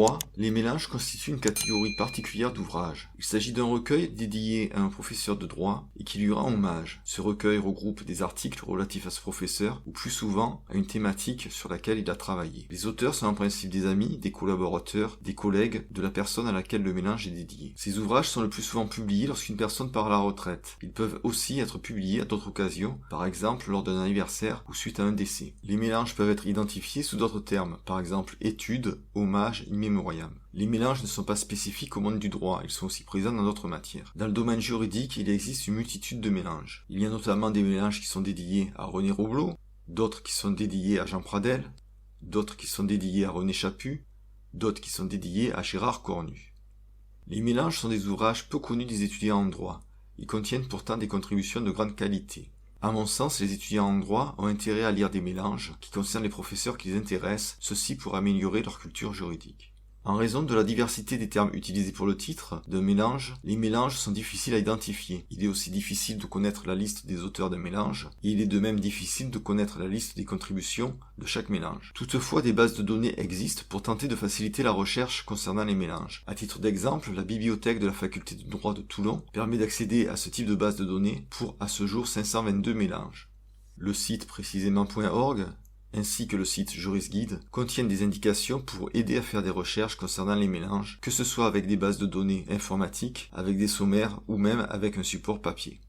droit, les mélanges constituent une catégorie particulière d'ouvrages. Il s'agit d'un recueil dédié à un professeur de droit et qui lui rend hommage. Ce recueil regroupe des articles relatifs à ce professeur ou plus souvent à une thématique sur laquelle il a travaillé. Les auteurs sont en principe des amis, des collaborateurs, des collègues de la personne à laquelle le mélange est dédié. Ces ouvrages sont le plus souvent publiés lorsqu'une personne part à la retraite. Ils peuvent aussi être publiés à d'autres occasions, par exemple lors d'un anniversaire ou suite à un décès. Les mélanges peuvent être identifiés sous d'autres termes, par exemple études, hommage, in memoriam. Les mélanges ne sont pas spécifiques au monde du droit, ils sont aussi présents dans d'autres matières. Dans le domaine juridique, il existe une multitude de mélanges. Il y a notamment des mélanges qui sont dédiés à René Roblot, d'autres qui sont dédiés à Jean Pradel, d'autres qui sont dédiés à René Chaput, d'autres qui sont dédiés à Gérard Cornu. Les mélanges sont des ouvrages peu connus des étudiants en droit. Ils contiennent pourtant des contributions de grande qualité. À mon sens, les étudiants en droit ont intérêt à lire des mélanges qui concernent les professeurs qui les intéressent, ceci pour améliorer leur culture juridique. En raison de la diversité des termes utilisés pour le titre d'un mélange, les mélanges sont difficiles à identifier. Il est aussi difficile de connaître la liste des auteurs d'un mélange, et il est de même difficile de connaître la liste des contributions de chaque mélange. Toutefois, des bases de données existent pour tenter de faciliter la recherche concernant les mélanges. À titre d'exemple, la bibliothèque de la faculté de droit de Toulon permet d'accéder à ce type de base de données pour, à ce jour, 522 mélanges. Le site précisément .org ainsi que le site JurisGuide contiennent des indications pour aider à faire des recherches concernant les mélanges, que ce soit avec des bases de données informatiques, avec des sommaires ou même avec un support papier.